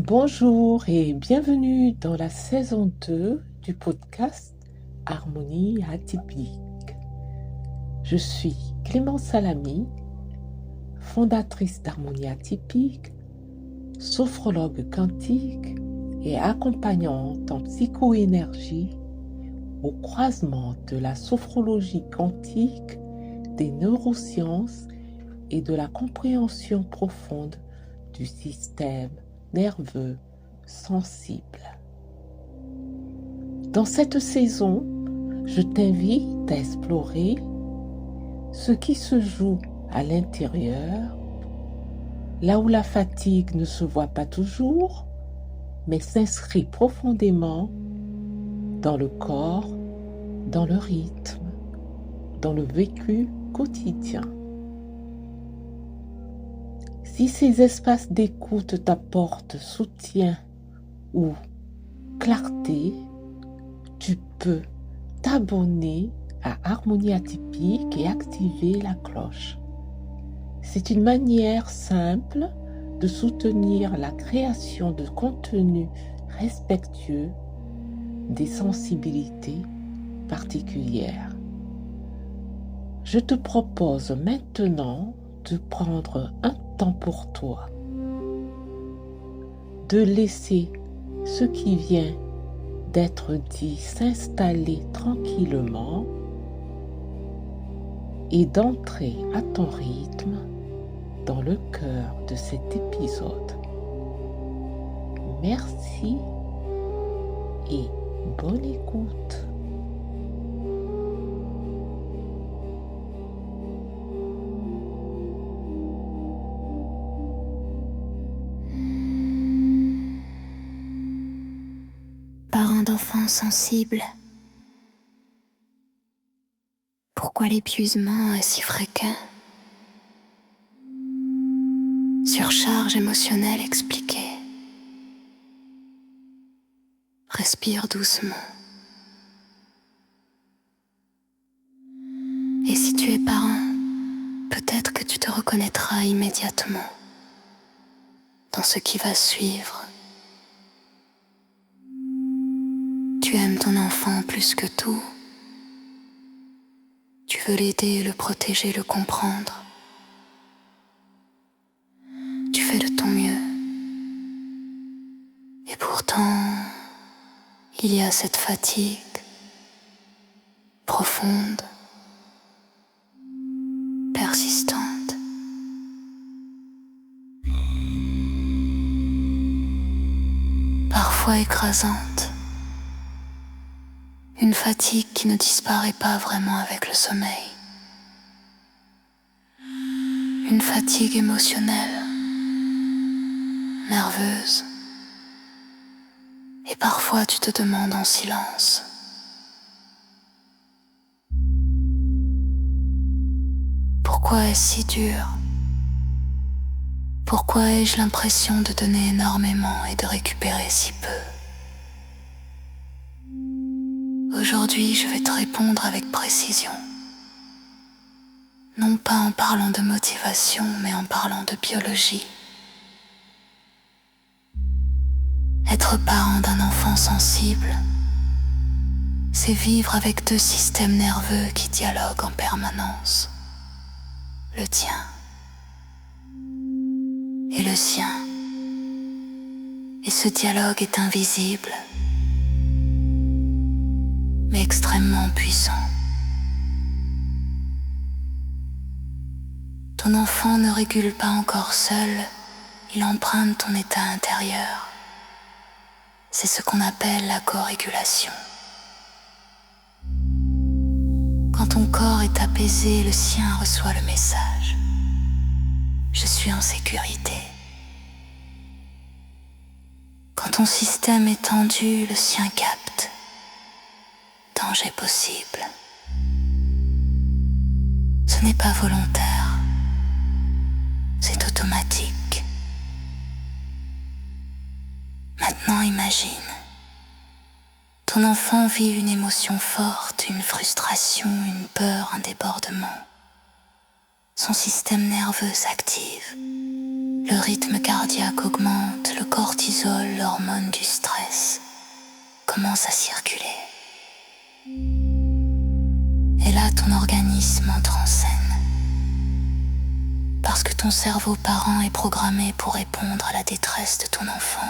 Bonjour et bienvenue dans la saison 2 du podcast Harmonie atypique. Je suis Clémence Salami, fondatrice d'Harmonie atypique, sophrologue quantique et accompagnante en psychoénergie au croisement de la sophrologie quantique, des neurosciences et de la compréhension profonde du système nerveux sensible. Dans cette saison, je t'invite à explorer ce qui se joue à l'intérieur, là où la fatigue ne se voit pas toujours, mais s'inscrit profondément dans le corps, dans le rythme, dans le vécu quotidien. Si ces espaces d'écoute t'apportent soutien ou clarté, tu peux t'abonner à Harmonie atypique et activer la cloche. C'est une manière simple de soutenir la création de contenus respectueux des sensibilités particulières. Je te propose maintenant de prendre un temps pour toi, de laisser ce qui vient d'être dit s'installer tranquillement et d'entrer à ton rythme dans le cœur de cet épisode. Merci et bonne écoute. Parents d'enfants sensibles. Pourquoi l'épuisement est si fréquent? Surcharge émotionnelle expliquée. Respire doucement. Et si tu es parent, peut-être que tu te reconnaîtras immédiatement dans ce qui va suivre. Tu aimes ton enfant plus que tout. Tu veux l'aider, le protéger, le comprendre. Tu fais de ton mieux. Et pourtant, il y a cette fatigue profonde, persistante. Parfois écrasante. Une fatigue qui ne disparaît pas vraiment avec le sommeil. Une fatigue émotionnelle, nerveuse. Et parfois tu te demandes en silence. Pourquoi est-ce si dur? Pourquoi ai-je l'impression de donner énormément et de récupérer si peu? Aujourd'hui, je vais te répondre avec précision. Non pas en parlant de motivation, mais en parlant de biologie. Être parent d'un enfant sensible, c'est vivre avec deux systèmes nerveux qui dialoguent en permanence. Le tien et le sien. Et ce dialogue est invisible, mais extrêmement puissant. Ton enfant ne régule pas encore seul, il emprunte ton état intérieur. C'est ce qu'on appelle la co-régulation. Quand ton corps est apaisé, le sien reçoit le message. Je suis en sécurité. Quand ton système est tendu, le sien capte. Danger possible. Ce n'est pas volontaire. C'est automatique. Maintenant imagine. Ton enfant vit une émotion forte, une frustration, une peur, un débordement. Son système nerveux s'active. Le rythme cardiaque augmente, le cortisol, l'hormone du stress, commence à circuler. Et là, ton organisme entre en scène. Parce que ton cerveau parent est programmé pour répondre à la détresse de ton enfant.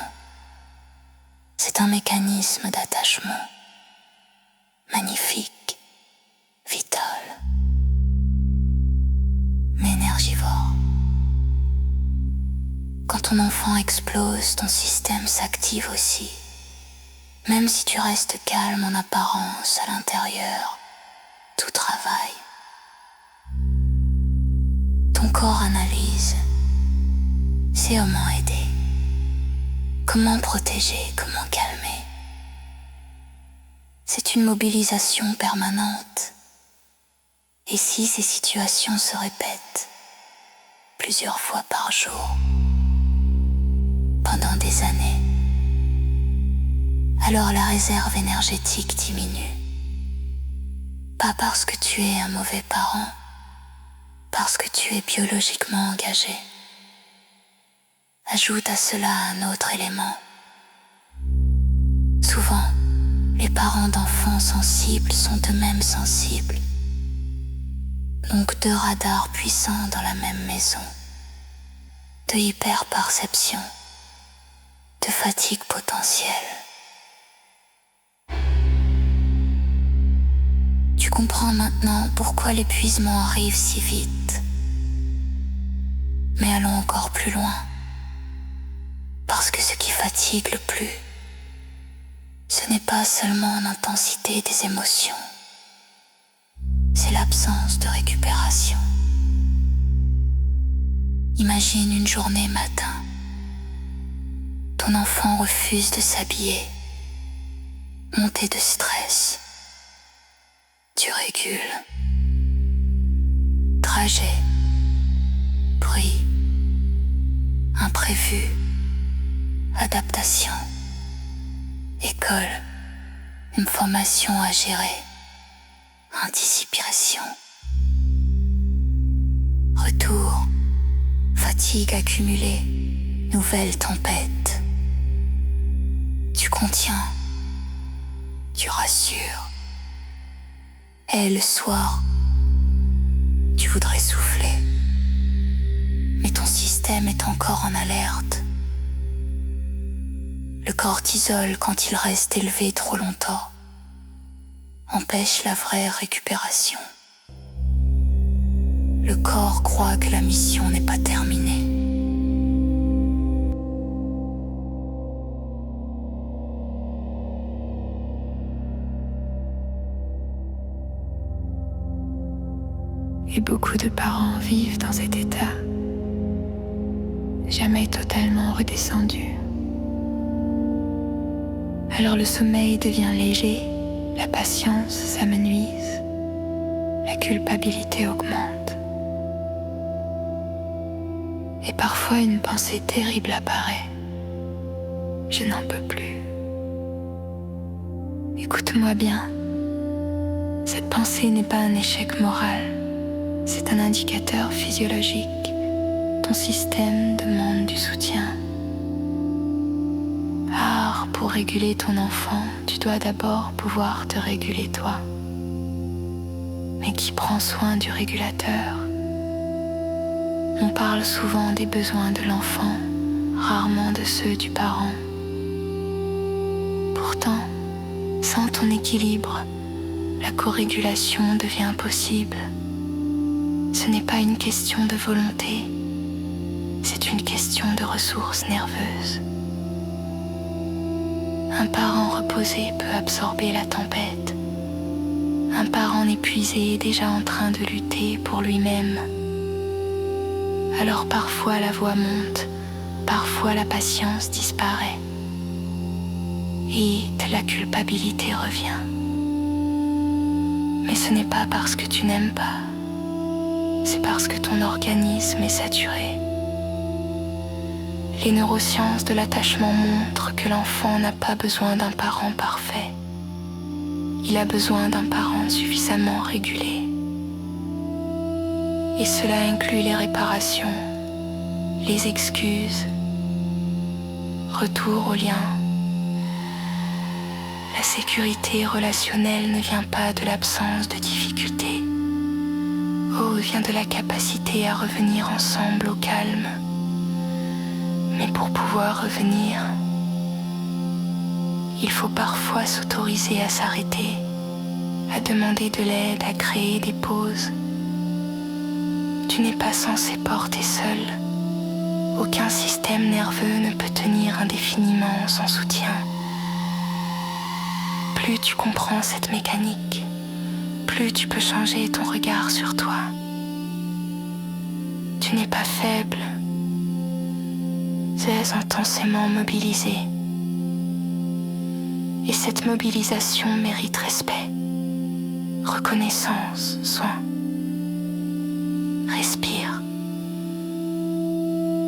C'est un mécanisme d'attachement magnifique, vital, mais énergivore. Quand ton enfant explose, ton système s'active aussi. Même si tu restes calme en apparence à l'intérieur, tout travaille. Ton corps analyse. C'est comment aider, comment protéger, comment calmer. C'est une mobilisation permanente. Et si ces situations se répètent plusieurs fois par jour, pendant des années, alors la réserve énergétique diminue. Pas parce que tu es un mauvais parent, parce que tu es biologiquement engagé. Ajoute à cela un autre élément. Souvent, les parents d'enfants sensibles sont eux-mêmes sensibles. Donc deux radars puissants dans la même maison, de hyperperception, de fatigue potentielle. Tu comprends maintenant pourquoi l'épuisement arrive si vite. Mais allons encore plus loin. Parce que ce qui fatigue le plus, ce n'est pas seulement l'intensité des émotions, c'est l'absence de récupération. Imagine une journée matin. Ton enfant refuse de s'habiller, montée de stress. Tu régules. Trajet, bruit, imprévu, adaptation, école, une formation à gérer, anticipation. Retour, fatigue accumulée, nouvelle tempête. Tu contiens, tu rassures. Et le soir, tu voudrais souffler, mais ton système est encore en alerte. Le cortisol, quand il reste élevé trop longtemps, empêche la vraie récupération. Le corps croit que la mission n'est pas terminée. Et beaucoup de parents vivent dans cet état, jamais totalement redescendu. Alors le sommeil devient léger, la patience s'amenuise, la culpabilité augmente. Et parfois une pensée terrible apparaît. Je n'en peux plus. Écoute-moi bien, cette pensée n'est pas un échec moral. C'est un indicateur physiologique. Ton système demande du soutien. Car pour réguler ton enfant, tu dois d'abord pouvoir te réguler toi. Mais qui prend soin du régulateur? On parle souvent des besoins de l'enfant, rarement de ceux du parent. Pourtant, sans ton équilibre, la co-régulation devient possible. Ce n'est pas une question de volonté, c'est une question de ressources nerveuses. Un parent reposé peut absorber la tempête. Un parent épuisé est déjà en train de lutter pour lui-même. Alors parfois la voix monte, parfois la patience disparaît. Et la culpabilité revient. Mais ce n'est pas parce que tu n'aimes pas. C'est parce que ton organisme est saturé. Les neurosciences de l'attachement montrent que l'enfant n'a pas besoin d'un parent parfait. Il a besoin d'un parent suffisamment régulé. Et cela inclut les réparations, les excuses, retour au lien. La sécurité relationnelle ne vient pas de l'absence de difficultés. Oh, vient de la capacité à revenir ensemble au calme. Mais pour pouvoir revenir, il faut parfois s'autoriser à s'arrêter, à demander de l'aide, à créer des pauses. Tu n'es pas censé porter seul. Aucun système nerveux ne peut tenir indéfiniment sans soutien. Plus tu comprends cette mécanique, plus tu peux changer ton regard sur toi. Tu n'es pas faible, tu es intensément mobilisé. Et cette mobilisation mérite respect, reconnaissance, soin. Respire.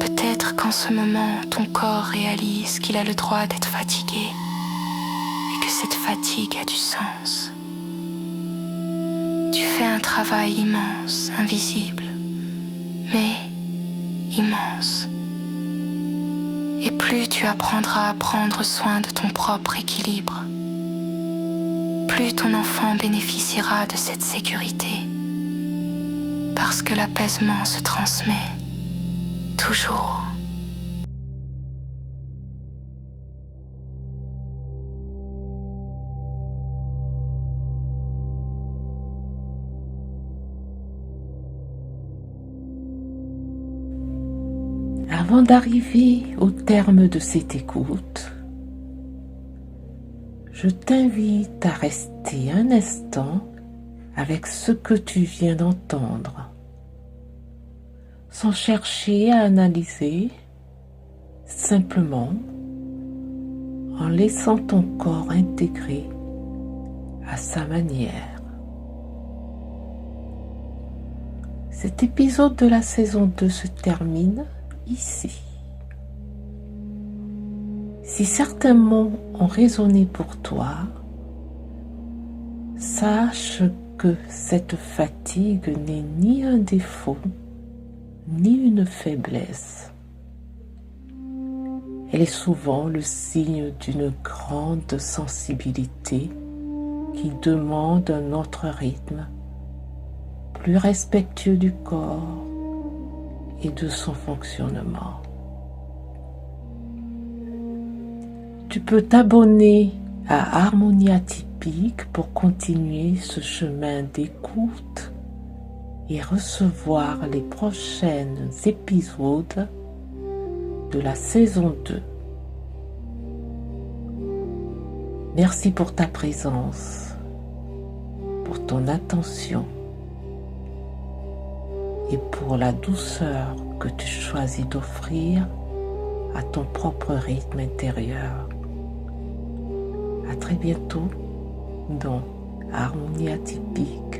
Peut-être qu'en ce moment, ton corps réalise qu'il a le droit d'être fatigué et que cette fatigue a du sens. Tu fais un travail immense, invisible, mais immense. Et plus tu apprendras à prendre soin de ton propre équilibre, plus ton enfant bénéficiera de cette sécurité. Parce que l'apaisement se transmet toujours. Avant d'arriver au terme de cette écoute, je t'invite à rester un instant avec ce que tu viens d'entendre, sans chercher à analyser, simplement en laissant ton corps intégrer à sa manière. Cet épisode de la saison 2 se termine ici. Si certains mots ont résonné pour toi, sache que cette fatigue n'est ni un défaut, ni une faiblesse. Elle est souvent le signe d'une grande sensibilité qui demande un autre rythme, plus respectueux du corps et de son fonctionnement. Tu peux t'abonner à Harmonie Atypique pour continuer ce chemin d'écoute et recevoir les prochains épisodes de la saison 2. Merci pour ta présence, pour ton attention et pour la douceur que tu choisis d'offrir à ton propre rythme intérieur. À très bientôt dans Harmonie Atypique.